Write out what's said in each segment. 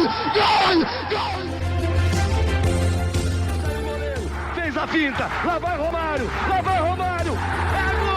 Gol! Gol! Fez a finta, lá vai Romário, lá vai Romário, é gol!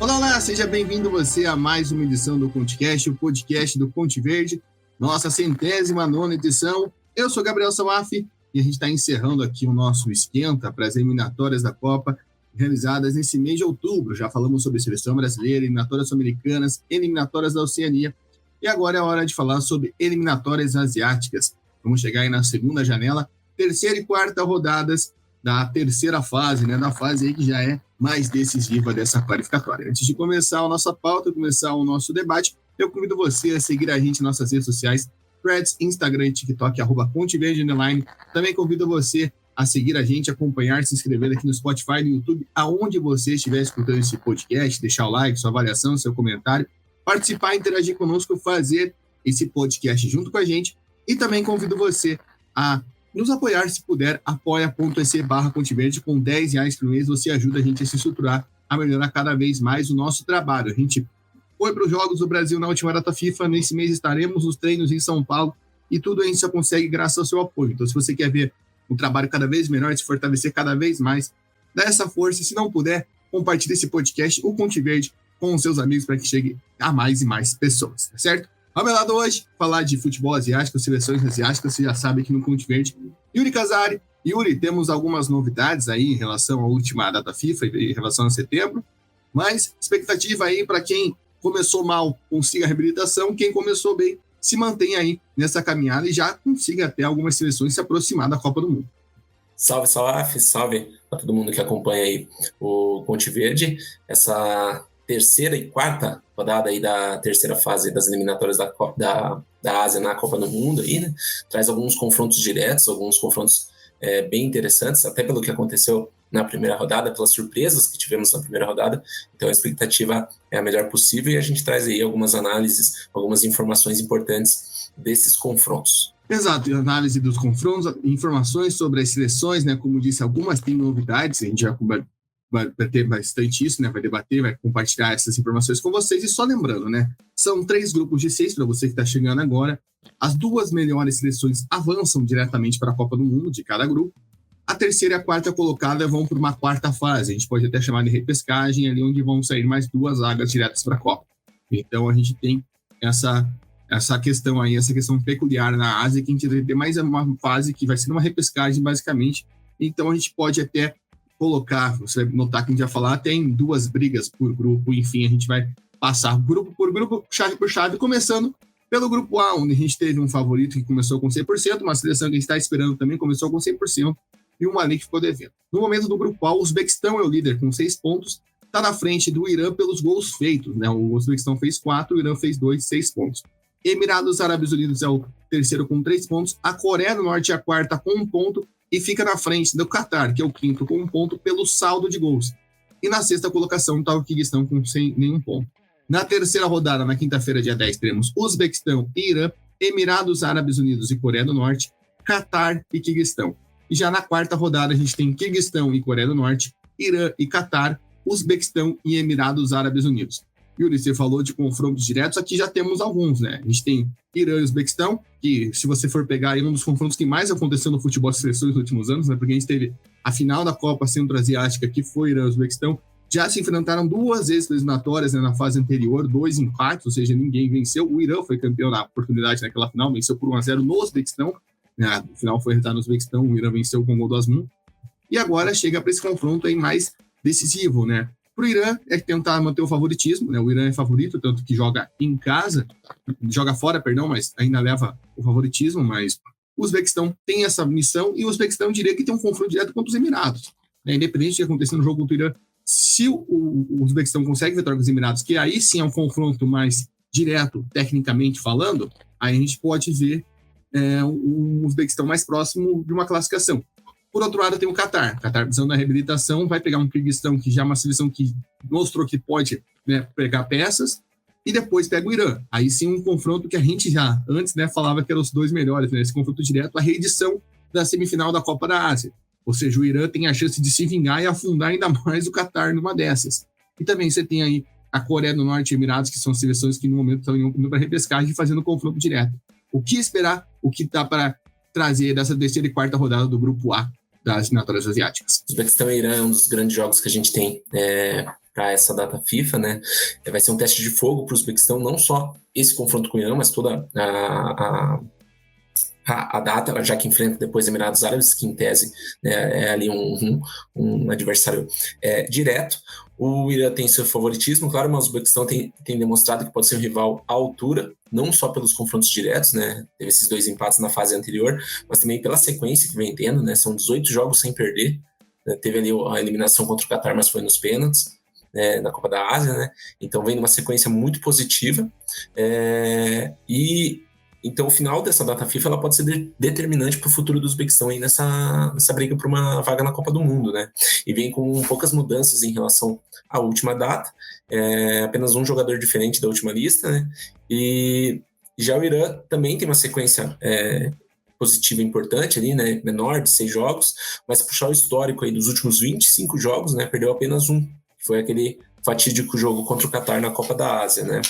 Olá, seja bem-vindo você a mais uma edição do ConteCast, o podcast do Conte Verde, nossa 109ª edição. Eu sou Gabriel Sawaf e a gente está encerrando aqui o nosso esquenta para as eliminatórias da Copa, realizadas nesse mês de outubro. Já falamos sobre seleção brasileira, eliminatórias sul-americanas, eliminatórias da Oceania, e agora é a hora de falar sobre eliminatórias asiáticas. Vamos chegar aí na segunda janela, terceira e quarta rodadas da terceira fase, né, da fase aí que já é mais decisiva dessa qualificatória. Antes de começar a nossa pauta, começar o nosso debate, eu convido você a seguir a gente nas nossas redes sociais, Threads, Instagram e TikTok, @ConteVerde_. Também convido você a seguir a gente, acompanhar, se inscrever aqui no Spotify, no YouTube, aonde você estiver escutando esse podcast, deixar o like, sua avaliação, seu comentário, participar, interagir conosco, fazer esse podcast junto com a gente. E também convido você a nos apoiar, se puder, apoia.se/ConteVerde. Com R$10 por mês, você ajuda a gente a se estruturar, a melhorar cada vez mais o nosso trabalho. A gente foi para os Jogos do Brasil na última data FIFA, nesse mês estaremos nos treinos em São Paulo, e tudo a gente só consegue graças ao seu apoio. Então, se você quer ver um trabalho cada vez melhor, se fortalecer cada vez mais, dá essa força, e se não puder, compartilhe esse podcast, o Conte Verde, com os seus amigos, para que chegue a mais e mais pessoas, tá certo? Ao meu lado hoje, falar de futebol asiático, seleções asiáticas, você já sabe aqui no Conte Verde, Yuri Casari. Yuri, temos algumas novidades aí em relação à última data FIFA, em relação a setembro, mas expectativa aí para quem começou mal, consiga a reabilitação, quem começou bem, se mantenha aí nessa caminhada e já consiga até algumas seleções se aproximar da Copa do Mundo. Salve, Salaf, salve para todo mundo que acompanha aí o Conte Verde. Essa terceira e quarta rodada aí da terceira fase das eliminatórias da Ásia na Copa do Mundo aí, né? Traz alguns confrontos diretos, alguns confrontos bem interessantes, até pelo que aconteceu na primeira rodada, pelas surpresas que tivemos na primeira rodada. Então a expectativa é a melhor possível e a gente traz aí algumas análises, algumas informações importantes desses confrontos. Exato, análise dos confrontos, informações sobre as seleções, né? Como disse, algumas têm novidades, a gente já vai ter bastante isso, né? Vai debater, vai compartilhar essas informações com vocês. E só lembrando, né? São 3 grupos de 6 para você que está chegando agora. As 2 melhores seleções avançam diretamente para a Copa do Mundo de cada grupo. A terceira e a quarta colocada vão para uma quarta fase. A gente pode até chamar de repescagem, ali onde vão sair mais 2 vagas diretas para a Copa. Então a gente tem essa questão aí, essa questão peculiar na Ásia, que a gente vai ter mais uma fase que vai ser uma repescagem, basicamente. Então a gente pode até colocar, você vai notar que a gente vai falar, tem 2 brigas por grupo, enfim, a gente vai passar grupo por grupo, chave por chave, começando pelo grupo A, onde a gente teve um favorito que começou com 100%, uma seleção que a gente está esperando também começou com 100%, e uma ali que ficou devendo. No momento do grupo A, o Uzbequistão é o líder com 6 pontos, está na frente do Irã pelos gols feitos, né? O Uzbequistão fez 4, o Irã fez 2, 6 pontos. Emirados Árabes Unidos é o terceiro com 3 pontos, a Coreia do Norte é a quarta com 1 ponto, e fica na frente do Catar, que é o quinto com 1 ponto, pelo saldo de gols. E na sexta colocação está o Quirguistão sem nenhum ponto. Na terceira rodada, na quinta-feira, dia 10, teremos Uzbequistão e Irã, Emirados Árabes Unidos e Coreia do Norte, Catar e Quirguistão. E já na quarta rodada, a gente tem Quirguistão e Coreia do Norte, Irã e Catar, Uzbequistão e Emirados Árabes Unidos. Yuri, você falou de confrontos diretos, aqui já temos alguns, né? A gente tem Irã e Uzbequistão, que se você for pegar aí um dos confrontos que mais aconteceu no futebol de seleções nos últimos anos, né? Porque a gente teve a final da Copa Centro-Asiática, que foi Irã e Uzbequistão, já se enfrentaram 2 vezes eliminatórias, né, na fase anterior, 2 empates, ou seja, ninguém venceu. O Irã foi campeão na oportunidade naquela final, venceu por 1-0 no Uzbequistão, né? O final foi resultado no Uzbequistão, o Irã venceu com o gol do Asmun. E agora chega para esse confronto aí mais decisivo, né? Para o Irã é tentar manter o favoritismo, né? O Irã é favorito, tanto que joga em casa, joga fora, perdão, mas ainda leva o favoritismo, mas o Uzbequistão tem essa missão e o Uzbequistão diria que tem um confronto direto contra os Emirados, né? Independente do que acontecer no jogo contra o Irã, se o Uzbequistão consegue vitória com os Emirados, que aí sim é um confronto mais direto, tecnicamente falando, aí a gente pode ver o Uzbequistão mais próximo de uma classificação. Por outro lado, tem o Catar. O Catar, precisando da reabilitação, vai pegar um Quirguistão, que já é uma seleção que mostrou que pode, né, pegar peças, e depois pega o Irã. Aí sim um confronto que a gente já antes, né, falava que eram os 2 melhores, né, esse confronto direto, a reedição da semifinal da Copa da Ásia. Ou seja, o Irã tem a chance de se vingar e afundar ainda mais o Catar numa dessas. E também você tem aí a Coreia do Norte e Emirados, que são seleções que no momento estão indo para repescagem, fazendo confronto direto. O que esperar? O que dá para trazer dessa terceira e quarta rodada do Grupo A das eliminatórias asiáticas? Uzbequistão e Irã é um dos grandes jogos que a gente tem para essa data FIFA, né? Vai ser um teste de fogo para o Uzbequistão, não só esse confronto com o Irã, mas toda a data, já que enfrenta depois Emirados Árabes, que em tese, né, é ali um adversário direto. O Irã tem seu favoritismo, claro, mas o Uzbequistão tem demonstrado que pode ser um rival à altura, não só pelos confrontos diretos, né? Teve esses 2 empates na fase anterior, mas também pela sequência que vem tendo, né? São 18 jogos sem perder, né? Teve ali a eliminação contra o Catar, mas foi nos pênaltis, né, na Copa da Ásia, né? Então vem numa sequência muito positiva, então o final dessa data FIFA ela pode ser determinante para o futuro do Uzbequistão aí nessa briga por uma vaga na Copa do Mundo, né? E vem com poucas mudanças em relação à última data, apenas um jogador diferente da última lista, né? E já o Irã também tem uma sequência positiva importante ali, né? Menor, de 6 jogos, mas puxar o histórico aí dos últimos 25 jogos, né? Perdeu apenas um, que foi aquele fatídico jogo contra o Catar na Copa da Ásia, né?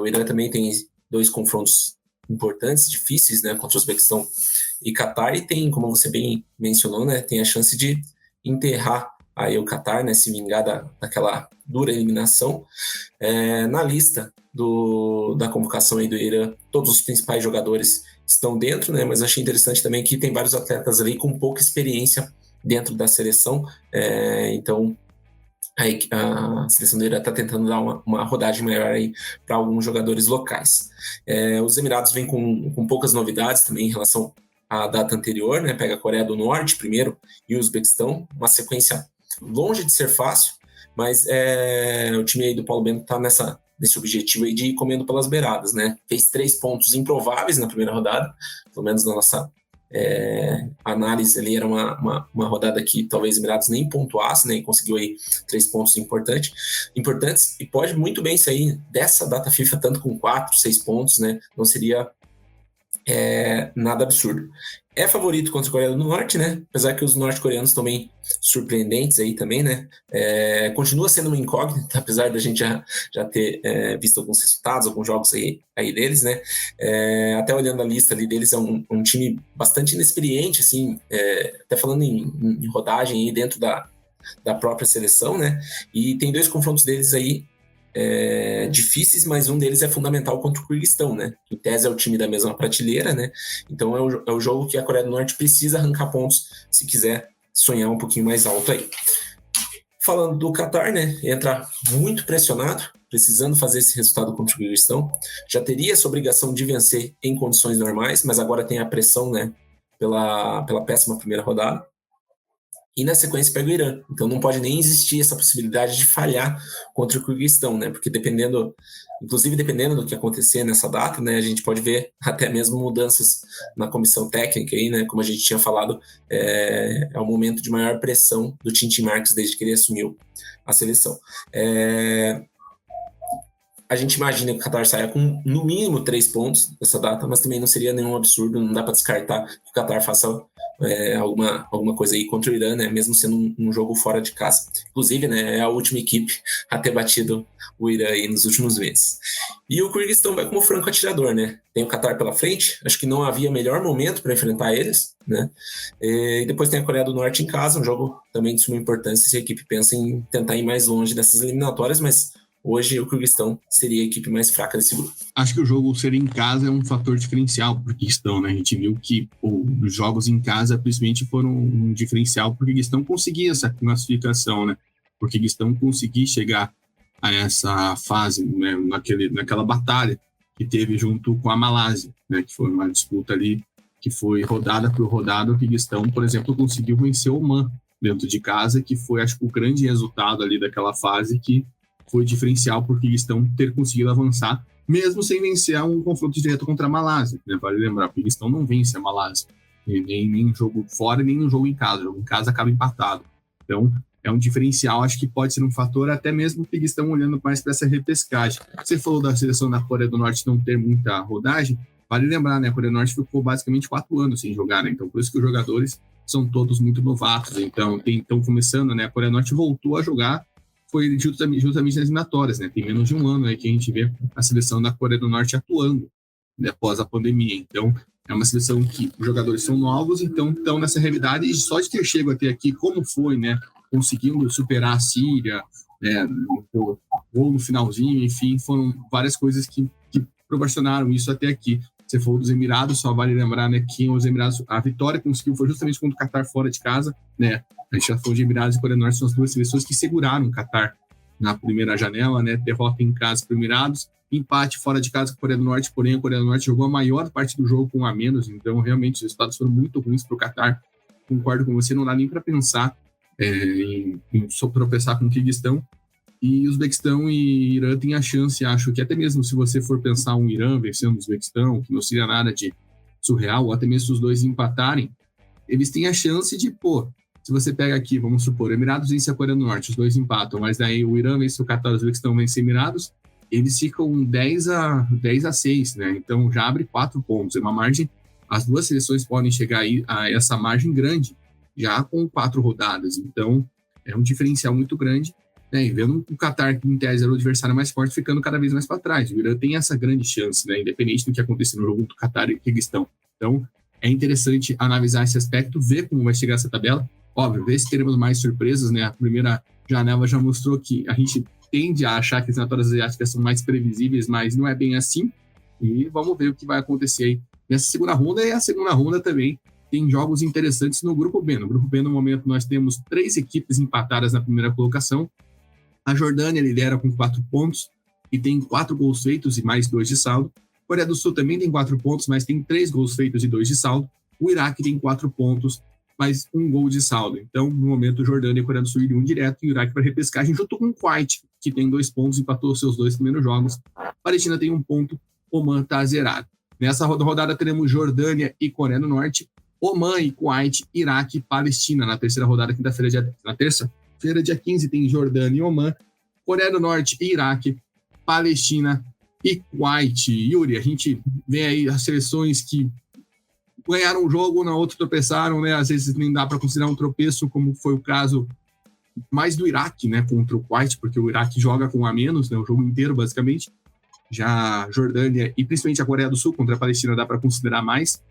O Irã também tem 2 confrontos importantes, difíceis, né, contra o Uzbequistão e Catar, e tem, como você bem mencionou, né, tem a chance de enterrar aí o Catar, né, se vingar daquela dura eliminação. Na lista da convocação aí do Irã, todos os principais jogadores estão dentro, né, mas achei interessante também que tem vários atletas ali com pouca experiência dentro da seleção, então a seleção do Irã está tentando dar uma rodagem maior aí para alguns jogadores locais. Os Emirados vêm com poucas novidades também em relação à data anterior, né? Pega a Coreia do Norte primeiro e o Uzbequistão, uma sequência longe de ser fácil, mas o time aí do Paulo Bento está nesse objetivo aí de ir comendo pelas beiradas, né? Fez 3 pontos improváveis na primeira rodada, pelo menos na nossa análise ali, era uma rodada que talvez Emirados nem pontuasse, né, e conseguiu aí 3 pontos importantes, e pode muito bem sair dessa data FIFA tanto com 4, 6 pontos, né, não seria nada absurdo. É favorito contra a Coreia do Norte, né? Apesar que os norte-coreanos estão bem surpreendentes aí também, né? Continua sendo uma incógnita, apesar da gente já ter visto alguns resultados, alguns jogos aí deles, né? Até olhando a lista ali deles, é um time bastante inexperiente, assim, até falando em rodagem aí dentro da própria seleção, né? E tem 2 confrontos deles aí difíceis, mas um deles é fundamental contra o Kirguistão, né? Em tese é o time da mesma prateleira, né? Então é o jogo que a Coreia do Norte precisa arrancar pontos se quiser sonhar um pouquinho mais alto aí. Falando do Catar, né? Entra muito pressionado, precisando fazer esse resultado contra o Kirguistão. Já teria essa obrigação de vencer em condições normais, mas agora tem a pressão, né? Pela péssima primeira rodada. E na sequência pega o Irã. Então não pode nem existir essa possibilidade de falhar contra o Kirguistão, né? Porque dependendo do que acontecer nessa data, né, a gente pode ver até mesmo mudanças na comissão técnica aí, né? Como a gente tinha falado, é o momento de maior pressão do Tintin Marques desde que ele assumiu a seleção. A gente imagina que o Catar saia com no mínimo 3 pontos nessa data, mas também não seria nenhum absurdo, não dá para descartar que o Catar faça alguma coisa aí contra o Irã, né? Mesmo sendo um jogo fora de casa. Inclusive, né, é a última equipe a ter batido o Irã aí nos últimos meses. E o Kirguistão vai como franco atirador, né? Tem o Catar pela frente, acho que não havia melhor momento para enfrentar eles, né? E depois tem a Coreia do Norte em casa, um jogo também de suma importância se a equipe pensa em tentar ir mais longe dessas eliminatórias, mas hoje o Kirguistão seria a equipe mais fraca desse grupo. Acho que o jogo ser em casa é um fator diferencial para o Kirguistão, né? A gente viu que os jogos em casa, principalmente, foram um diferencial para o Kirguistão conseguir essa classificação, né? O Kirguistão conseguir chegar a essa fase, né? Naquela batalha que teve junto com a Malásia, né? Que foi uma disputa ali que foi rodada por rodada. O Kirguistão, por exemplo, conseguiu vencer o Oman dentro de casa, que foi, acho que, o grande resultado ali daquela fase que foi diferencial por Kirguistão ter conseguido avançar, mesmo sem vencer um confronto direto contra a Malásia, né? Vale lembrar, o Kirguistão não vence a Malásia, nem um jogo fora, nem um jogo em casa. O jogo em casa acaba empatado. Então, é um diferencial, acho que pode ser um fator, até mesmo o Kirguistão olhando mais para essa repescagem. Você falou da seleção da Coreia do Norte não ter muita rodagem, Vale lembrar, né, a Coreia do Norte ficou basicamente 4 anos sem jogar, né? Então por isso que os jogadores são todos muito novatos. Então estão começando, né? A Coreia do Norte voltou a jogar, foi justamente nas eliminatórias, né? Tem menos de um ano aí que a gente vê a seleção da Coreia do Norte atuando, né, após a pandemia. Então é uma seleção que os jogadores são novos, então estão nessa realidade, e só de ter chegado até aqui, como foi, né? Conseguindo superar a Síria, né, o gol no finalzinho, enfim, foram várias coisas que proporcionaram isso até aqui. Você falou dos Emirados, só vale lembrar, né, que os Emirados, a vitória que conseguiu foi justamente contra o Catar fora de casa, né? A gente já falou de Emirados e Coreia do Norte, são as duas seleções que seguraram o Catar na primeira janela, né? Derrota em casa para os Emirados, empate fora de casa com a Coreia do Norte, porém a Coreia do Norte jogou a maior parte do jogo com um a menos, então realmente os resultados foram muito ruins para o Catar. Concordo com você, não dá nem para pensar em tropeçar com o Quirguistão. E o Uzbequistão e Irã têm a chance, acho que até mesmo se você for pensar um Irã vencendo o Uzbequistão, que não seria nada de surreal, ou até mesmo se os dois empatarem, eles têm a chance de, se você pega aqui, vamos supor, Emirados vence a Coreia do Norte, os dois empatam, mas daí o Irã vence o Catar, o Uzbequistão vence Emirados, eles ficam 10-6, né? Então já abre 4 pontos, é uma margem, as duas seleções podem chegar aí a essa margem grande, já com 4 rodadas, então é um diferencial muito grande, né? E vendo o Catar, que em tese era o adversário mais forte, ficando cada vez mais para trás. O Irã tem essa grande chance, né? Independente do que acontecer no jogo do Catar e Quirguistão. Então, é interessante analisar esse aspecto, ver como vai chegar essa tabela. Óbvio, ver se teremos mais surpresas, né? A primeira janela já mostrou que a gente tende a achar que as eliminatórias asiáticas são mais previsíveis, mas não é bem assim. E vamos ver o que vai acontecer aí nessa segunda ronda. E a segunda ronda também tem jogos interessantes no Grupo B. No Grupo B, no momento, nós temos 3 equipes empatadas na primeira colocação. A Jordânia lidera com 4 pontos e tem 4 gols feitos e mais 2 de saldo. A Coreia do Sul também tem 4 pontos, mas tem 3 gols feitos e 2 de saldo. O Iraque tem 4 pontos, mais 1 gol de saldo. Então, no momento, Jordânia e Coreia do Sul iriam direto e o Iraque para repescagem, junto com o Kuwait, que tem 2 pontos, empatou seus 2 primeiros jogos. A Palestina tem 1 ponto, Oman está zerado. Nessa rodada teremos Jordânia e Coreia do Norte, Oman e Kuwait, Iraque e Palestina. Na terceira rodada, quinta-feira, dia 15, tem Jordânia e Oman, Coreia do Norte e Iraque, Palestina e Kuwait. Yuri, a gente vê aí as seleções que ganharam um jogo, na outra tropeçaram, né? Às vezes nem dá para considerar um tropeço, como foi o caso mais do Iraque, né? Contra o Kuwait, porque o Iraque joga com a menos, né? O jogo inteiro, basicamente. Já a Jordânia e principalmente a Coreia do Sul contra a Palestina dá para considerar mais.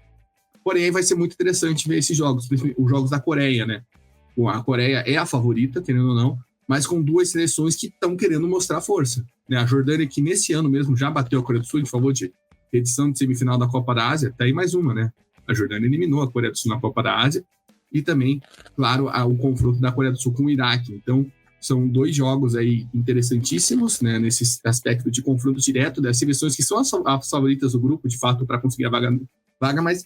Porém, vai ser muito interessante ver esses jogos, os jogos da Coreia, né? A Coreia é a favorita, querendo ou não, mas com 2 seleções que estão querendo mostrar força, né? A Jordânia, que nesse ano mesmo já bateu a Coreia do Sul, a gente falou de edição de semifinal da Copa da Ásia, tá aí mais uma, né? A Jordânia eliminou a Coreia do Sul na Copa da Ásia e também, claro, o confronto da Coreia do Sul com o Iraque. Então, são 2 jogos aí interessantíssimos, né? Nesse aspecto de confronto direto das seleções que são as favoritas do grupo, de fato, para conseguir a vaga, mas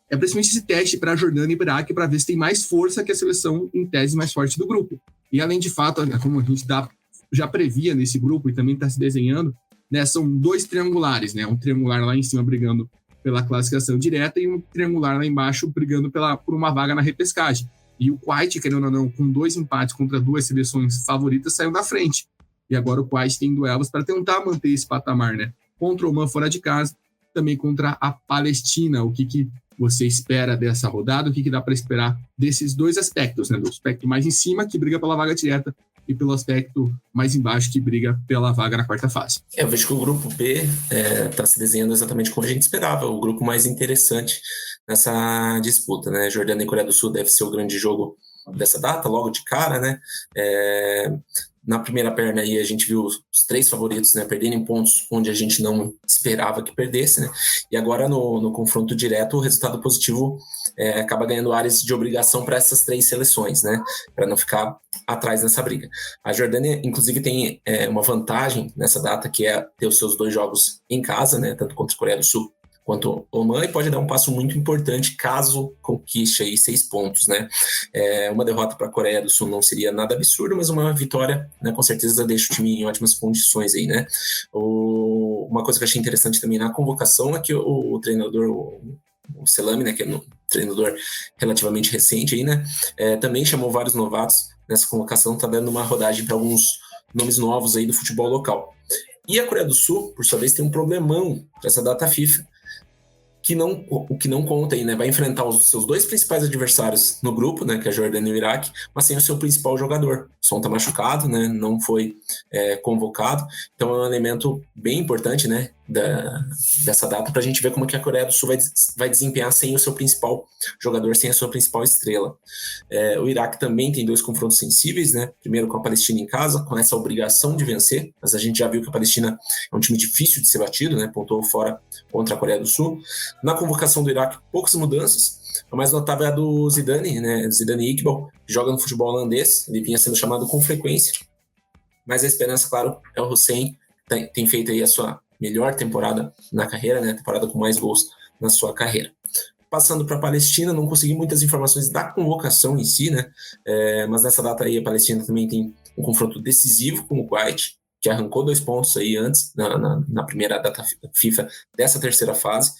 é principalmente esse teste para a Jordânia e para o Iraque para ver se tem mais força que a seleção em tese mais forte do grupo. E além de fato, como a gente já previa nesse grupo e também está se desenhando, né, são 2 triangulares, né? Um triangular lá em cima brigando pela classificação direta e um triangular lá embaixo brigando por uma vaga na repescagem. E o Kuwait, querendo ou não, com 2 empates contra 2 seleções favoritas, saiu da frente. E agora o Kuwait tem duelos para tentar manter esse patamar, né? Contra o Oman fora de casa, também contra a Palestina. O que você espera dessa rodada? O que dá para esperar desses 2 aspectos, né? Do aspecto mais em cima, que briga pela vaga direta, e pelo aspecto mais embaixo, que briga pela vaga na quarta fase. Eu vejo que o grupo B está se desenhando exatamente como a gente esperava, o grupo mais interessante nessa disputa, né? Jordânia e Coreia do Sul deve ser o grande jogo dessa data, logo de cara, né? Na primeira perna aí a gente viu os 3 favoritos, né, perderem pontos onde a gente não esperava que perdesse, né? E agora no confronto direto o resultado positivo acaba ganhando áreas de obrigação para essas 3 seleções, né? Para não ficar atrás nessa briga. A Jordânia, inclusive, tem uma vantagem nessa data, que é ter os seus 2 jogos em casa, né? Tanto contra a Coreia do Sul quanto o Oman, e pode dar um passo muito importante caso conquiste aí 6 pontos, né? Uma derrota para a Coreia do Sul não seria nada absurdo, mas uma vitória, né, com certeza deixa o time em ótimas condições aí, né? Uma coisa que eu achei interessante também na convocação é que o treinador, o Selami, né, que é um treinador relativamente recente aí, né, também chamou vários novatos nessa convocação, tá dando uma rodagem para alguns nomes novos aí do futebol local. E a Coreia do Sul, por sua vez, tem um problemão para essa data FIFA, o que não conta aí, né? Vai enfrentar os seus dois principais adversários no grupo, né? Que é a Jordânia e o Iraque, mas sem o seu principal jogador. O Son tá machucado, né? Não foi convocado. Então é um elemento bem importante, né? Dessa data para a gente ver como que a Coreia do Sul vai desempenhar sem o seu principal jogador, sem a sua principal estrela. O Iraque também tem 2 confrontos sensíveis, né? Primeiro com a Palestina em casa, com essa obrigação de vencer, mas a gente já viu que a Palestina é um time difícil de ser batido, né? Pontuou fora contra a Coreia do Sul. Na convocação do Iraque, poucas mudanças. A mais notável é a do Zidane, né? Zidane Iqbal, que joga no futebol holandês, ele vinha sendo chamado com frequência. Mas a esperança, claro, é o Hussein, tem feito aí a sua melhor temporada na carreira, né? Temporada com mais gols na sua carreira. Passando para a Palestina, não consegui muitas informações da convocação em si, né? Mas nessa data aí a Palestina também tem um confronto decisivo com o Kuwait, que arrancou 2 pontos aí antes, na primeira data FIFA dessa terceira fase.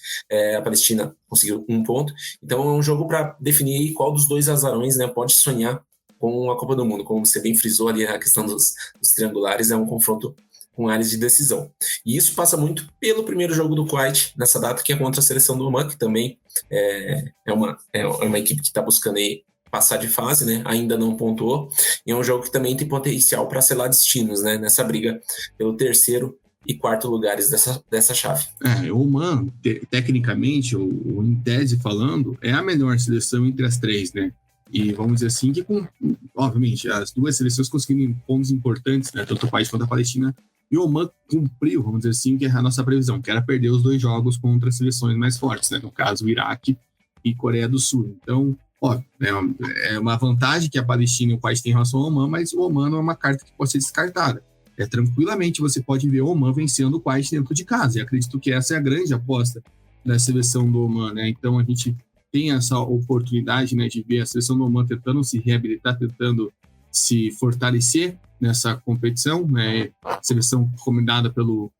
A Palestina conseguiu 1 ponto. Então é um jogo para definir qual dos 2 azarões, né, pode sonhar com a Copa do Mundo. Como você bem frisou ali, a questão dos triangulares é um confronto com áreas de decisão. E isso passa muito pelo primeiro jogo do Kuwait nessa data, que é contra a seleção do Oman, que também é uma equipe que está buscando aí passar de fase, né? Ainda não pontuou. E é um jogo que também tem potencial para selar destinos, né? Nessa briga pelo 3º e 4º lugares dessa chave. O Oman, tecnicamente, ou em tese falando, é a melhor seleção entre as 3, né? E vamos dizer assim que, obviamente, as 2 seleções conseguiram pontos importantes, né? Tanto o país quanto a Palestina. E o Oman cumpriu, vamos dizer assim, que é a nossa previsão, que era perder os 2 jogos contra as seleções mais fortes, né? No caso, o Iraque e Coreia do Sul. Então, é uma vantagem que a Palestina e o país têm em relação ao Oman, mas o Oman não é uma carta que pode ser descartada. Tranquilamente você pode ver o Oman vencendo o Kuwait dentro de casa, e acredito que essa é a grande aposta da seleção do Oman, né? Então a gente tem essa oportunidade, né, de ver a seleção do Oman tentando se reabilitar, tentando se fortalecer nessa competição, né? Seleção comandada pelo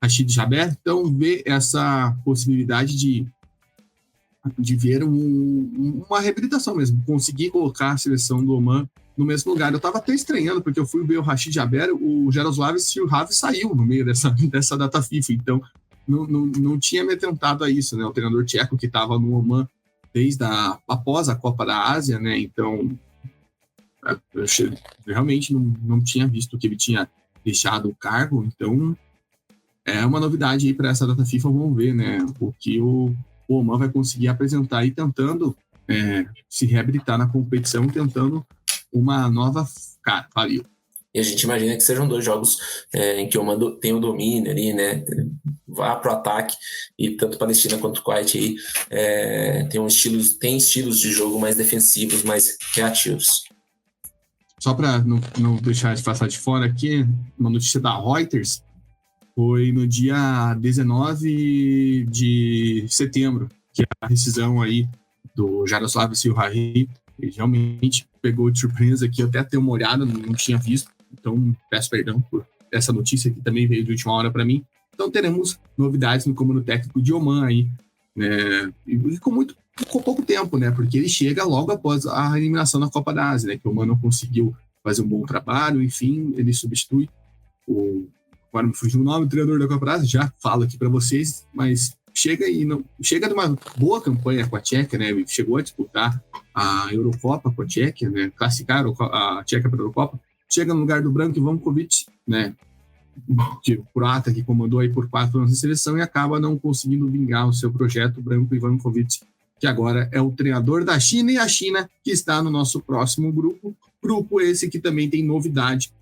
Rachid Jaber. Então ver essa possibilidade de ver uma reabilitação mesmo, conseguir colocar a seleção do Oman no mesmo lugar. Eu estava até estranhando, porque eu fui ver o Rachid Jaber, o Jaroslav Sirhav saiu no meio dessa data FIFA, então não tinha me atentado a isso, né? O treinador tcheco que estava no Oman após a Copa da Ásia, né? Então, eu realmente não tinha visto que ele tinha deixado o cargo, então é uma novidade aí para essa data FIFA, vamos ver, né? O que o Oman vai conseguir apresentar e tentando se reabilitar na competição, tentando uma nova cara, valeu. E a gente imagina que sejam 2 jogos em que o Oman tem o domínio ali, né? Vá pro ataque, e tanto Palestina quanto Kuwait aí tem estilos de jogo mais defensivos, mais reativos. Só para não deixar de passar de fora aqui, uma notícia da Reuters, foi no dia 19 de setembro, que é a rescisão aí do Jaroslav Sirhav. Ele realmente pegou de surpresa aqui, eu até dei uma olhada, não tinha visto, então peço perdão por essa notícia que também veio de última hora para mim. Então teremos novidades no comando técnico de Oman aí, né? E com pouco tempo, né? Porque ele chega logo após a eliminação da Copa da Ásia, né? Que o Oman não conseguiu fazer um bom trabalho, enfim, ele substitui agora me fugiu o nome do treinador da Copa da Ásia, já falo aqui para vocês, mas chega de uma boa campanha com a Tchequia, né? Ele chegou a disputar a Eurocopa com a Tchequia, né? Classificar a Tchequia para a Eurocopa, chega no lugar do Branko Ivanovic, né? Que o croata que comandou aí por 4 anos de seleção e acaba não conseguindo vingar o seu projeto, Branko Ivanovic, que agora é o treinador da China, e a China que está no nosso próximo grupo esse que também tem novidade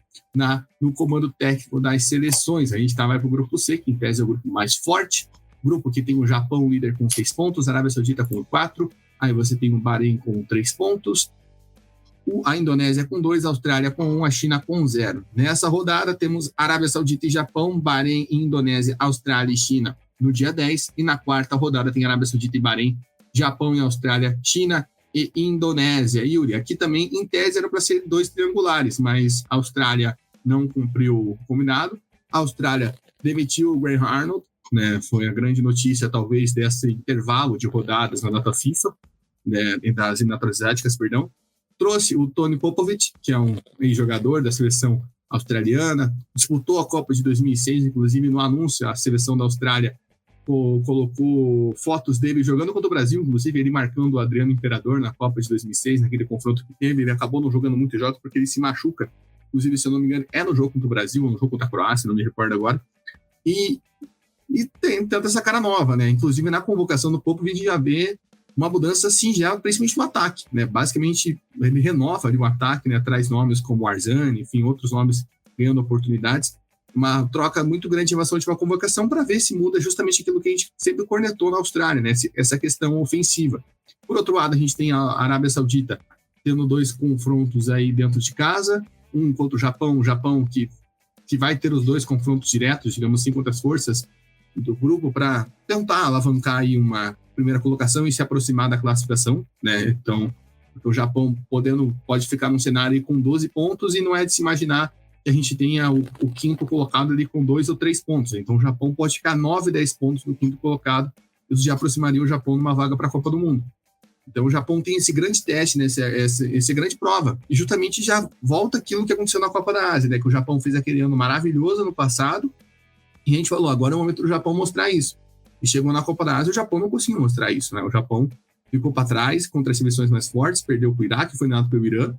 no comando técnico das seleções. A gente vai para o grupo C, que em tese é o grupo mais forte, grupo que tem o Japão líder com 6 pontos, a Arábia Saudita com 4, aí você tem o Bahrein com 3 pontos, a Indonésia com 2, a Austrália com 1, a China com 0. Nessa rodada temos Arábia Saudita e Japão, Bahrein, Indonésia, Austrália e China no dia 10, e na quarta rodada tem Arábia Saudita e Bahrein, Japão e Austrália, China e Indonésia. Yuri, aqui também em tese era para ser 2 triangulares, mas a Austrália não cumpriu o combinado, a Austrália demitiu o Graham Arnold, né? Foi a grande notícia talvez desse intervalo de rodadas na data FIFA, né? Das eliminatórias asiáticas, perdão. Trouxe o Tony Popovic, que é um ex-jogador da seleção australiana, disputou a Copa de 2006, inclusive no anúncio a seleção da Austrália colocou fotos dele jogando contra o Brasil, inclusive ele marcando o Adriano Imperador na Copa de 2006, naquele confronto que teve. Ele acabou não jogando muitos jogos porque ele se machuca. Inclusive, se eu não me engano, é no jogo contra o Brasil ou no jogo contra a Croácia, não me recordo agora. E tem tanta essa cara nova, né? Inclusive, na convocação do Pope, a gente já vê uma mudança singela, principalmente no ataque, né? Basicamente, ele renova ali o ataque, né? Traz nomes como Arzani, enfim, outros nomes ganhando oportunidades. Uma troca muito grande em relação à última convocação para ver se muda justamente aquilo que a gente sempre cornetou na Austrália, né? Essa questão ofensiva. Por outro lado, a gente tem a Arábia Saudita tendo 2 confrontos aí dentro de casa, um contra o Japão que vai ter os 2 confrontos diretos, digamos assim, contra as forças do grupo para tentar alavancar aí uma primeira colocação e se aproximar da classificação, né? Então, o Japão pode ficar num cenário aí com 12 pontos e não é de se imaginar que a gente tenha o 5º colocado ali com 2 ou 3 pontos. Então, o Japão pode ficar 9, 10 pontos no 5º colocado. Isso já aproximaria o Japão numa vaga para a Copa do Mundo. Então, o Japão tem esse grande teste, né? Essa grande prova. E justamente já volta aquilo que aconteceu na Copa da Ásia, né? Que o Japão fez aquele ano maravilhoso no passado. E a gente falou, agora é o momento do Japão mostrar isso. E chegou na Copa da Ásia, o Japão não conseguiu mostrar isso, né? O Japão ficou para trás contra as seleções mais fortes, perdeu para o Iraque, foi eliminado pelo Irã.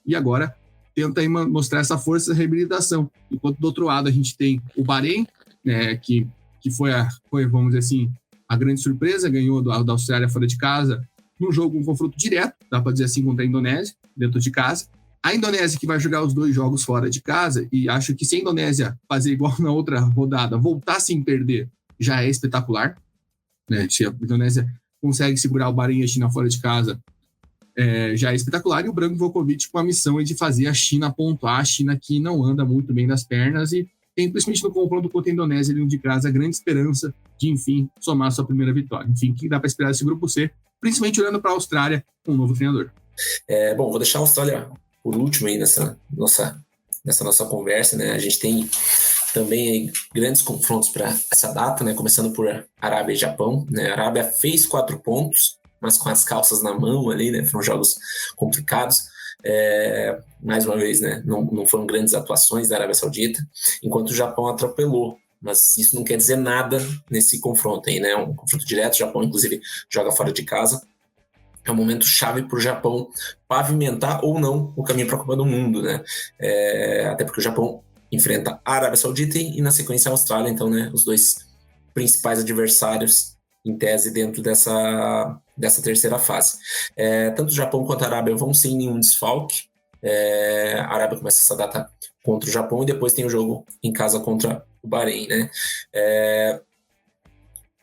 E agora tenta aí mostrar essa força e reabilitação. Enquanto do outro lado a gente tem o Bahrein, né, que foi, vamos dizer assim, a grande surpresa, ganhou da Austrália fora de casa, num jogo, um confronto direto, dá para dizer assim, contra a Indonésia, dentro de casa. A Indonésia que vai jogar os 2 jogos fora de casa, e acho que se a Indonésia fazer igual na outra rodada, voltar sem perder, já é espetacular, né? Se a Indonésia consegue segurar o Bahrein e a China fora de casa, já é espetacular. E o Branko Vukovic com a missão de fazer a China pontuar, a China que não anda muito bem das pernas e tem, principalmente no confronto contra a Indonésia, ali de casa, a grande esperança de, enfim, somar sua primeira vitória. Enfim, o que dá para esperar desse grupo C, principalmente olhando para a Austrália com um novo treinador. Bom, vou deixar a Austrália por último aí nessa nossa conversa, né? A gente tem também aí grandes confrontos para essa data, né? Começando por Arábia e Japão, né? A Arábia fez 4 pontos, mas com as calças na mão ali, né? Foram jogos complicados. Mais uma vez, né? Não foram grandes atuações da Arábia Saudita, enquanto o Japão atropelou. Mas isso não quer dizer nada nesse confronto aí, né? Um confronto direto, o Japão, inclusive, joga fora de casa. É um momento chave para o Japão pavimentar ou não o caminho para a Copa do Mundo, né? Até porque o Japão enfrenta a Arábia Saudita e, na sequência, a Austrália. Então, né? Os 2 principais adversários, em tese, dentro dessa terceira fase. Tanto o Japão quanto a Arábia vão sem nenhum desfalque. A Arábia começa essa data contra o Japão e depois tem o jogo em casa contra o Bahrein, né?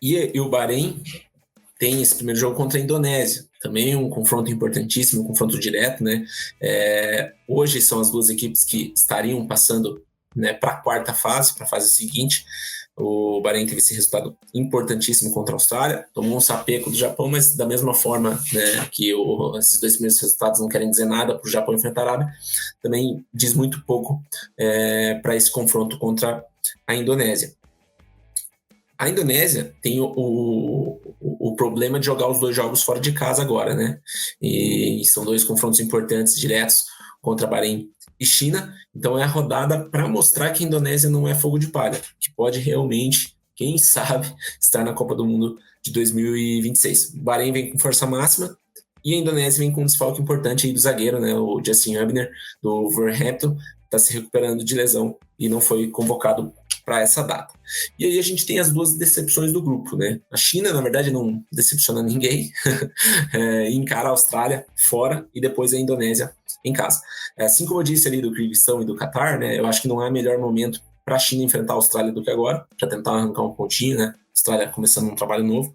E o Bahrein tem esse primeiro jogo contra a Indonésia, também um confronto importantíssimo, um confronto direto, né? Hoje são as 2 equipes que estariam passando, né, para a quarta fase, para a fase seguinte. O Bahrein teve esse resultado importantíssimo contra a Austrália, tomou um sapeco do Japão, mas da mesma forma, né, que esses 2 primeiros resultados não querem dizer nada para o Japão enfrentar a Arábia, também diz muito pouco para esse confronto contra a Indonésia. A Indonésia tem o problema de jogar os 2 jogos fora de casa agora, né? E são 2 confrontos importantes, diretos, contra Bahrein e China. Então é a rodada para mostrar que a Indonésia não é fogo de palha, que pode realmente, quem sabe, estar na Copa do Mundo de 2026. O Bahrein vem com força máxima e a Indonésia vem com um desfalque importante aí do zagueiro, né? O Justin Hubner, do Wolverhampton, está se recuperando de lesão e não foi convocado para essa data. E aí a gente tem as 2 decepções do grupo, né? A China, na verdade, não decepciona ninguém, encara a Austrália fora e depois a Indonésia em casa. Assim como eu disse ali do Kirguistão e do Catar, né? Eu acho que não há melhor momento para a China enfrentar a Austrália do que agora, para tentar arrancar um pontinho, né? A Austrália começando um trabalho novo.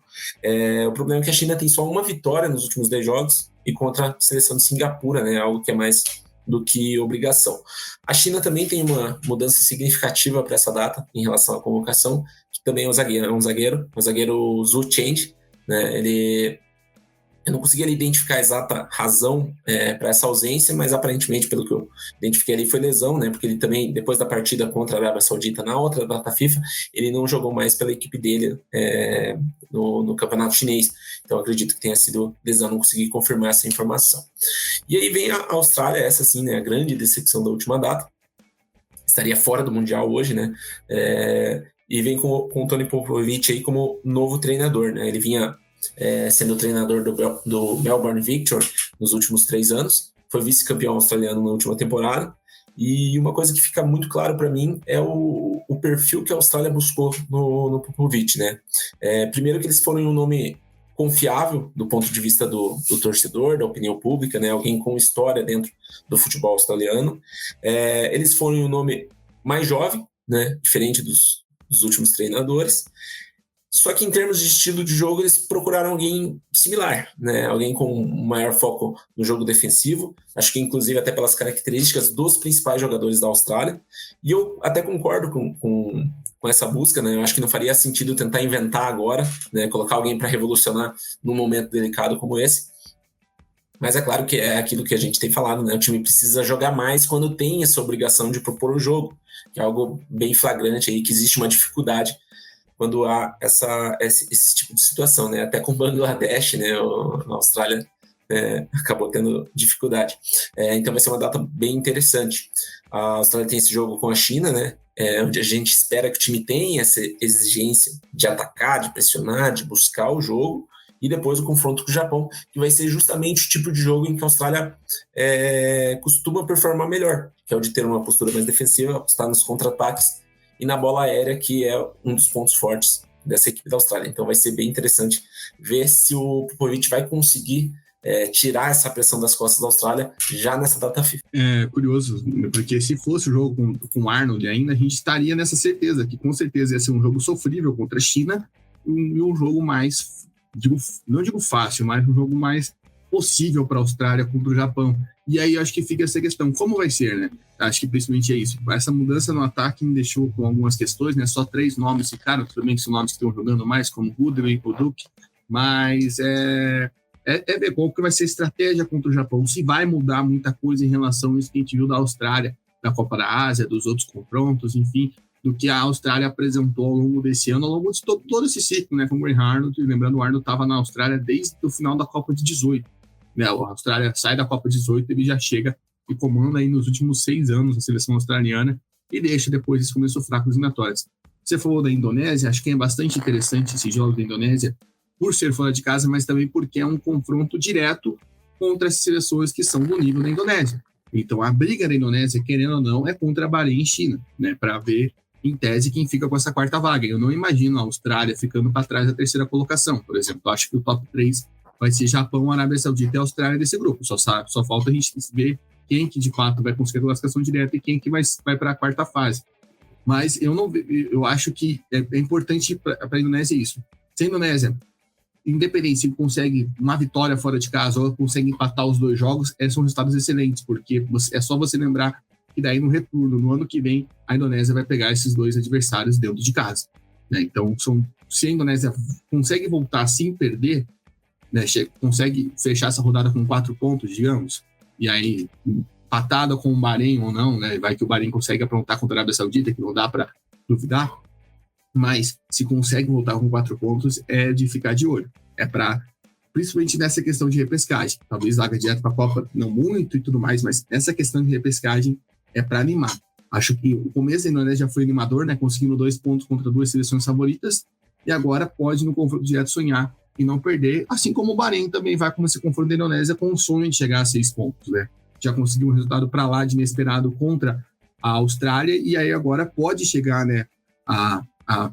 O problema é que a China tem só uma vitória nos últimos 10 jogos e contra a seleção de Singapura, né? Algo que é mais do que obrigação. A China também tem uma mudança significativa para essa data em relação à convocação, que também é um zagueiro Zhu Cheng, né? Eu não consegui ali identificar a exata razão para essa ausência, mas aparentemente, pelo que eu identifiquei ali, foi lesão, né? Porque ele também, depois da partida contra a Arábia Saudita na outra data FIFA, ele não jogou mais pela equipe dele no campeonato chinês. Então, acredito que tenha sido lesão, não consegui confirmar essa informação. E aí vem a Austrália, essa sim, né? A grande decepção da última data. Estaria fora do Mundial hoje, né? e vem com o Tony Popovich aí como novo treinador, né? Ele vinha sendo treinador do Melbourne Victory nos últimos 3 anos, foi vice-campeão australiano na última temporada, e uma coisa que fica muito claro para mim é o perfil que a Austrália buscou no Popovich, né? Primeiro que eles foram um nome confiável do ponto de vista do torcedor, da opinião pública, né? Alguém com história dentro do futebol australiano. Eles foram um nome mais jovem, né? Diferente dos últimos treinadores. Só que em termos de estilo de jogo, eles procuraram alguém similar, né? Alguém com um maior foco no jogo defensivo, acho que inclusive até pelas características dos principais jogadores da Austrália. E eu até concordo com essa busca, né? Eu acho que não faria sentido tentar inventar agora, né? Colocar alguém para revolucionar num momento delicado como esse. Mas é claro que é aquilo que a gente tem falado, né? O time precisa jogar mais quando tem essa obrigação de propor o jogo, que é algo bem flagrante aí, que existe uma dificuldade quando há esse tipo de situação, né? Até com o Bangladesh, né? A Austrália acabou tendo dificuldade. Então vai ser uma data bem interessante. A Austrália tem esse jogo com a China, né? Onde a gente espera que o time tenha essa exigência de atacar, de pressionar, de buscar o jogo, e depois o confronto com o Japão, que vai ser justamente o tipo de jogo em que a Austrália costuma performar melhor, que é o de ter uma postura mais defensiva, apostar nos contra-ataques, e na bola aérea, que é um dos pontos fortes dessa equipe da Austrália. Então vai ser bem interessante ver se o Popovich vai conseguir tirar essa pressão das costas da Austrália já nessa data FIFA. É curioso, porque se fosse o jogo com o Arnold ainda, a gente estaria nessa certeza, que com certeza ia ser um jogo sofrível contra a China, e um jogo mais, não digo fácil, mas um jogo mais possível para a Austrália contra o Japão. E aí eu acho que fica essa questão, como vai ser, né? Acho que principalmente é isso. Essa mudança no ataque me deixou com algumas questões, né? Só 3 nomes ficaram, tudo bem que são nomes que estão jogando mais, como Goodwin ou Duke, mas ver qual que vai ser a estratégia contra o Japão, se vai mudar muita coisa em relação a isso que a gente viu da Austrália, da Copa da Ásia, dos outros confrontos, enfim, do que a Austrália apresentou ao longo desse ano, ao longo de todo esse ciclo, né? Como o Arnold, lembrando, o Arnold estava na Austrália desde o final da Copa de 18. Né? A Austrália sai da Copa 18, ele já chega e comanda aí nos últimos 6 anos a seleção australiana e deixa depois esse começo fraco nas eliminatórias. Você falou da Indonésia, acho que é bastante interessante esse jogo da Indonésia, por ser fora de casa, mas também porque é um confronto direto contra as seleções que são do nível da Indonésia. Então a briga da Indonésia, querendo ou não, é contra a Bahrein e China, né? Para ver, em tese, quem fica com essa 4ª vaga. Eu não imagino a Austrália ficando para trás da 3ª colocação, por exemplo. Eu acho que o top 3 vai ser Japão, Arábia Saudita e Austrália desse grupo. Só falta a gente ver quem que de fato vai conseguir a classificação direta e quem que vai para a 4ª fase. Mas eu acho que é importante para a Indonésia isso. Se a Indonésia, independente se consegue uma vitória fora de casa ou consegue empatar os 2 jogos, são resultados excelentes, porque é só você lembrar que daí no retorno, no ano que vem, a Indonésia vai pegar esses 2 adversários dentro de casa. Né? Então, se a Indonésia consegue voltar sem perder, né, consegue fechar essa rodada com 4 pontos, digamos, e aí empatada com o Bahrein ou não, né, vai que o Bahrein consegue aprontar contra a Arábia Saudita, que não dá para duvidar, mas se consegue voltar com 4 pontos, é de ficar de olho. É para, principalmente nessa questão de repescagem, talvez vaga direto para a Copa, não muito e tudo mais, mas essa questão de repescagem é para animar. Acho que o começo da Indonésia já foi animador, né, conseguindo 2 pontos contra 2 seleções favoritas, e agora pode no confronto direto sonhar e não perder, assim como o Bahrein também vai com esse confronto da Indonésia com o sonho de chegar a 6 pontos, né? Já conseguiu um resultado para lá de inesperado contra a Austrália, e aí agora pode chegar, né, a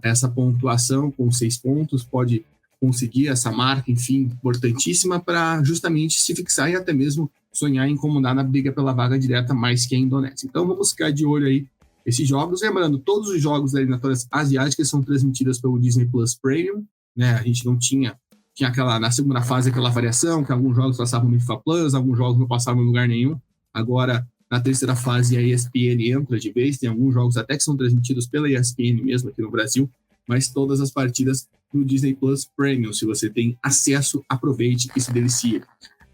essa pontuação com 6 pontos, pode conseguir essa marca, enfim, importantíssima para justamente se fixar e até mesmo sonhar em incomodar na briga pela vaga direta mais que a Indonésia. Então vamos ficar de olho aí esses jogos. Lembrando, todos os jogos das eliminatórias asiáticas são transmitidos pelo Disney Plus Premium, né? A gente não tinha aquela, na segunda fase, aquela variação, que alguns jogos passavam no FIFA Plus, alguns jogos não passavam em lugar nenhum. Agora, na 3ª fase, a ESPN entra de vez, tem alguns jogos até que são transmitidos pela ESPN mesmo aqui no Brasil, mas todas as partidas no Disney Plus Premium. Se você tem acesso, aproveite e se delicie.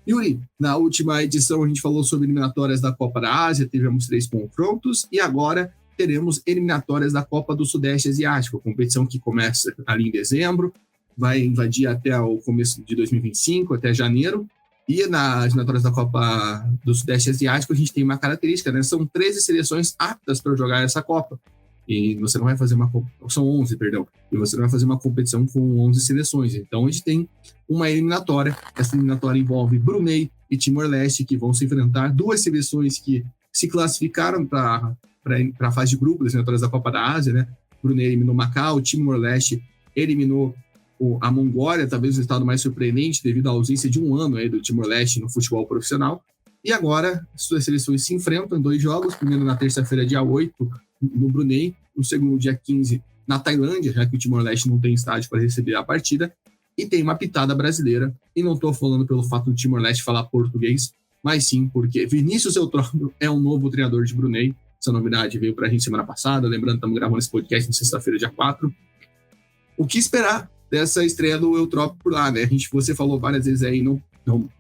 Yuri, na última edição a gente falou sobre eliminatórias da Copa da Ásia, tivemos 3 confrontos, e agora teremos eliminatórias da Copa do Sudeste Asiático, competição que começa ali em dezembro, vai invadir até o começo de 2025, até janeiro, e nas eliminatórias da Copa do Sudeste Asiático a gente tem uma característica, né? São 13 seleções aptas para jogar essa Copa. e você não vai fazer são 11, perdão, e você não vai fazer uma competição com 11 seleções. Então a gente tem uma eliminatória. Essa eliminatória envolve Brunei e Timor-Leste, que vão se enfrentar, duas seleções que se classificaram para a fase de grupos das eliminatórias da Copa da Ásia, né? Brunei eliminou Macau, Timor-Leste eliminou a Mongólia, talvez o estado mais surpreendente devido à ausência de um ano aí do Timor-Leste no futebol profissional. E agora as duas seleções se enfrentam em 2 jogos, primeiro na terça-feira, dia 8, no Brunei, no segundo, dia 15, na Tailândia, já que o Timor-Leste não tem estádio para receber a partida, e tem uma pitada brasileira, e não estou falando pelo fato do Timor-Leste falar português, mas sim porque Vinícius Eutrópio é o novo treinador de Brunei. Essa novidade veio para a gente semana passada, lembrando, estamos gravando esse podcast na sexta-feira, dia 4. O que esperar dessa estreia do Eutrópio por lá, né? Você falou várias vezes aí, não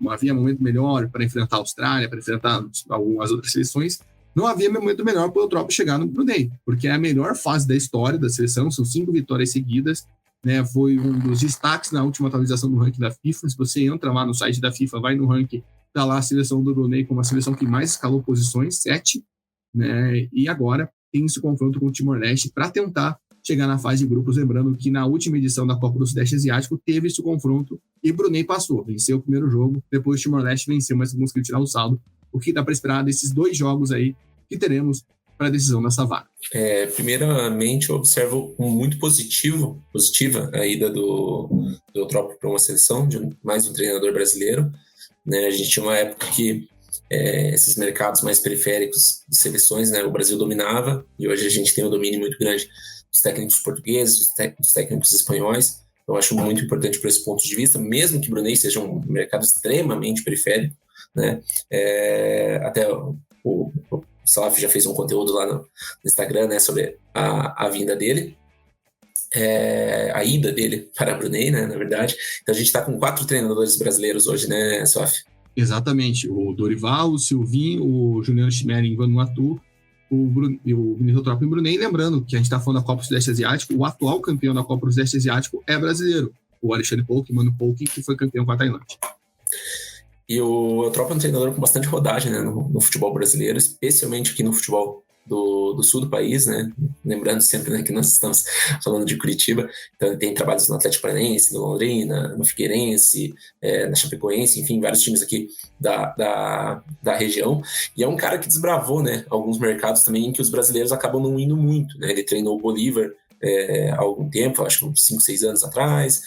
havia momento melhor para enfrentar a Austrália, para enfrentar algumas outras seleções. Não havia momento melhor para o Eutrópio chegar no Brunei, porque é a melhor fase da história da seleção, são 5 vitórias seguidas, né? Foi um dos destaques na última atualização do ranking da FIFA. Se você entra lá no site da FIFA, vai no ranking, está lá a seleção do Brunei como a seleção que mais escalou posições, 7, né? E agora tem esse confronto com o Timor-Leste para tentar chegar na fase de grupos, lembrando que na última edição da Copa do Sudeste Asiático teve esse confronto e Brunei passou, venceu o primeiro jogo, depois o Timor-Leste venceu, mas conseguiu tirar o saldo. O que dá para esperar desses 2 jogos aí que teremos para a decisão dessa vaga? Primeiramente, eu observo muito positiva a ida do Eutrópio para uma seleção, de mais um treinador brasileiro, né? A gente tinha uma época que esses mercados mais periféricos de seleções, né, o Brasil dominava, e hoje a gente tem um domínio muito grande dos técnicos portugueses, dos técnicos espanhóis. Eu acho muito importante por esse ponto de vista, mesmo que Brunei seja um mercado extremamente periférico, né? Até o Salaf já fez um conteúdo lá no Instagram, né, sobre a vinda dele, a ida dele para Brunei, né, na verdade. Então a gente está com 4 treinadores brasileiros hoje, né, Salaf? Exatamente, o Dorival, o Silvinho, o Juliano Chiméria em Vanuatu, o Vinícius Eutrópio em Brunei. Lembrando que a gente está falando da Copa do Sudeste Asiático, o atual campeão da Copa do Sudeste Asiático é brasileiro, o Alexandre Polk, Mano Polk, que foi campeão com a Tailândia. E o Eutrópio é um treinador com bastante rodagem, né, no futebol brasileiro, especialmente aqui no futebol do sul do país, né? Lembrando sempre, né, que nós estamos falando de Curitiba, então ele tem trabalhos no Atlético Paranaense, no Londrina, no Figueirense, na Chapecoense, enfim, vários times aqui da região, e é um cara que desbravou, né, alguns mercados também em que os brasileiros acabam não indo muito, né? Ele treinou o Bolívar há algum tempo, acho que uns 5, 6 anos atrás,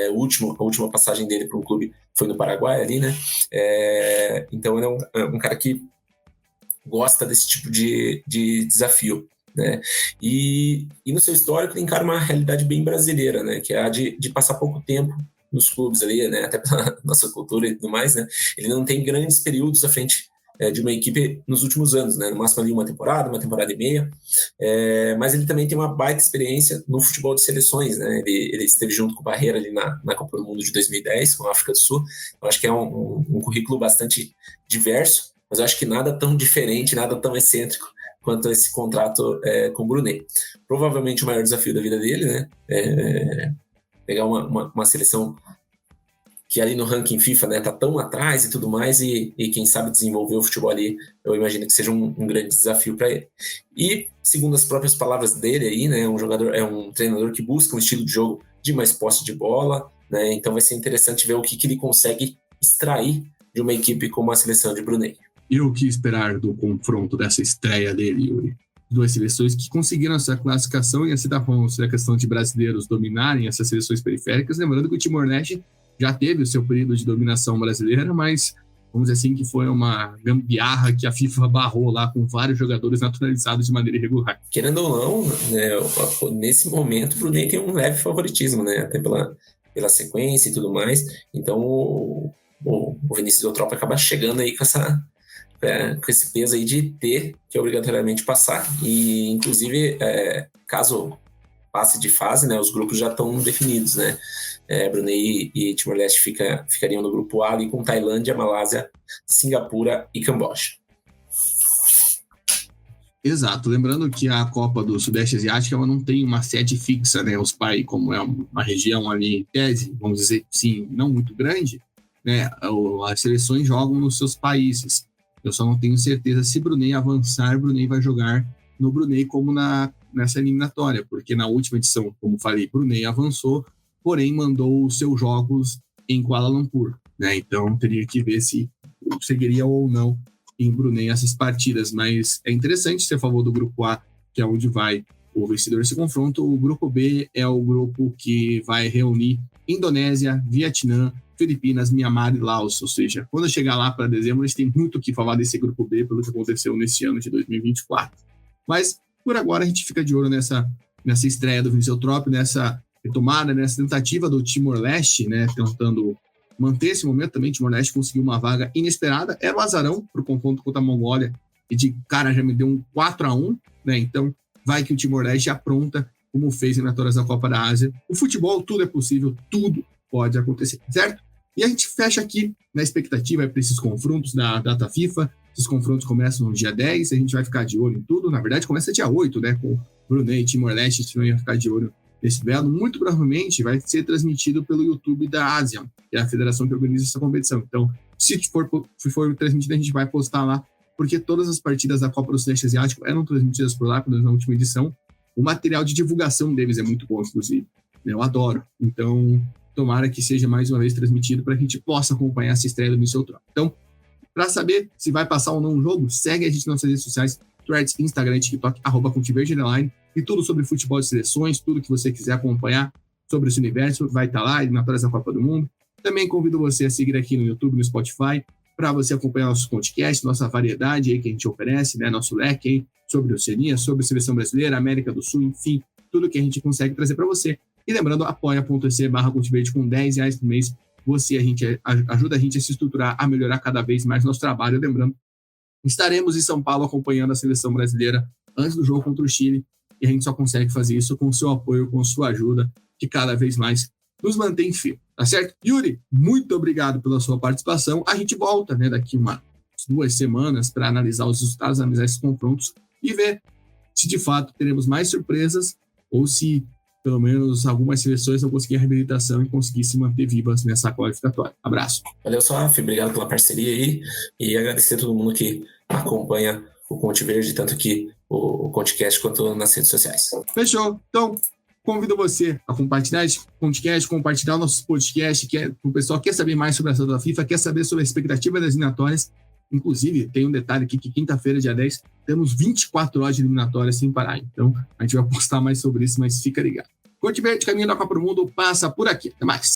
a última passagem dele para um clube foi no Paraguai ali, né? Então ele é um cara que gosta desse tipo de desafio, né? E no seu histórico ele encara uma realidade bem brasileira, né? Que é a de passar pouco tempo nos clubes ali, né? Até pela nossa cultura e tudo mais, né? Ele não tem grandes períodos à frente de uma equipe nos últimos anos, né? No máximo ali uma temporada e meia, mas ele também tem uma baita experiência no futebol de seleções, né? Ele esteve junto com o Barreira ali na Copa do Mundo de 2010 com a África do Sul. Eu acho que é um currículo bastante diverso, mas eu acho que nada tão diferente, nada tão excêntrico quanto esse contrato com o Brunei. Provavelmente o maior desafio da vida dele, né? Pegar uma seleção que ali no ranking FIFA, né, tá tão atrás e tudo mais, e quem sabe desenvolver o futebol ali, eu imagino que seja um grande desafio para ele. E, segundo as próprias palavras dele aí, né, um treinador que busca um estilo de jogo de mais posse de bola, né, então vai ser interessante ver o que ele consegue extrair de uma equipe como a seleção de Brunei. E o que esperar do confronto dessa estreia dele, Yuri? Duas seleções que conseguiram essa classificação, e você está falando sobre a questão de brasileiros dominarem essas seleções periféricas, lembrando que o Timor-Leste já teve o seu período de dominação brasileira, mas vamos dizer assim que foi uma gambiarra que a FIFA barrou lá com vários jogadores naturalizados de maneira irregular. Querendo ou não, né, nesse momento o Brunei tem um leve favoritismo, né, até pela sequência e tudo mais, então o Vinícius Eutrópio acaba chegando aí com esse peso aí de ter que obrigatoriamente passar, e inclusive caso passe de fase, né, os grupos já estão definidos, né? Brunei e Timor-Leste ficariam no grupo A ali com Tailândia, Malásia, Singapura e Camboja. Exato, lembrando que a Copa do Sudeste Asiático ela não tem uma sede fixa, né? Os países, como é uma região ali em tese, vamos dizer sim, não muito grande, né? As seleções jogam nos seus países. Eu só não tenho certeza se Brunei avançar, Brunei vai jogar no Brunei como na nessa eliminatória, porque na última edição, como falei, Brunei avançou, porém mandou os seus jogos em Kuala Lumpur, né? Então teria que ver se seguiria ou não em Brunei essas partidas, mas é interessante ser a favor do grupo A, que é onde vai o vencedor desse confronto. O grupo B é o grupo que vai reunir Indonésia, Vietnã, Filipinas, Mianmar e Laos, ou seja, quando chegar lá para dezembro, a gente tem muito o que falar desse grupo B, pelo que aconteceu nesse ano de 2024. Mas, por agora, a gente fica de olho nessa estreia do Vinicius Eutrópio, nessa retomada, nessa tentativa do Timor-Leste, né, tentando manter esse momento também. Timor-Leste conseguiu uma vaga inesperada, era o azarão para o confronto contra a Mongólia, e de cara já me deu um 4-1, né, então vai que o Timor-Leste apronta, como fez em eliminatórias da Copa da Ásia. O futebol, tudo é possível, tudo pode acontecer, certo? E a gente fecha aqui na expectativa para esses confrontos da data FIFA. Esses confrontos começam no dia 10, a gente vai ficar de olho em tudo. Na verdade, começa dia 8, né? Com Brunei e Timor-Leste, a gente vai ficar de olho nesse duelo. Muito provavelmente vai ser transmitido pelo YouTube da ASEAN, que é a federação que organiza essa competição. Então, se for transmitido, a gente vai postar lá, porque todas as partidas da Copa do Sudeste Asiático eram transmitidas por lá, na última edição. O material de divulgação deles é muito bom, inclusive. Eu adoro. Então, tomara que seja mais uma vez transmitido para que a gente possa acompanhar essa estreia do Vinicius Eutrópio. Então, para saber se vai passar ou não o jogo, segue a gente nas nossas redes sociais, Threads, Instagram e TikTok, @ContiVerde_, e tudo sobre futebol de seleções, tudo que você quiser acompanhar sobre esse universo, vai estar lá, eliminatórias da Copa do Mundo. Também convido você a seguir aqui no YouTube, no Spotify, para você acompanhar nossos podcasts, nossa variedade aí que a gente oferece, né, nosso leque aí, sobre Oceania, sobre a seleção brasileira, América do Sul, enfim, tudo que a gente consegue trazer para você. E lembrando, apoia.se/ContiVerde com R$10 por mês. Ajuda a gente a se estruturar, a melhorar cada vez mais nosso trabalho. Lembrando, estaremos em São Paulo acompanhando a seleção brasileira antes do jogo contra o Chile. E a gente só consegue fazer isso com o seu apoio, com sua ajuda, que cada vez mais nos mantém firme. Tá certo? Yuri, muito obrigado pela sua participação. A gente volta, né, daqui umas 2 semanas para analisar os resultados, analisar esses confrontos e ver se de fato teremos mais surpresas ou se pelo menos algumas seleções não conseguiram a reabilitação e conseguir se manter vivas nessa qualificatória. Abraço. Valeu, Soaf, obrigado pela parceria aí e agradecer a todo mundo que acompanha o Conte Verde, tanto aqui o Contecast quanto nas redes sociais. Fechou. Então, convido você a compartilhar esse podcast, compartilhar o nosso podcast, o pessoal quer saber mais sobre a data da FIFA, quer saber sobre a expectativa das eliminatórias. Inclusive, tem um detalhe aqui que quinta-feira, dia 10, temos 24 horas de eliminatórias sem parar. Então, a gente vai postar mais sobre isso, mas fica ligado. Conte Verde, caminho da Copa do Mundo, passa por aqui. Até mais.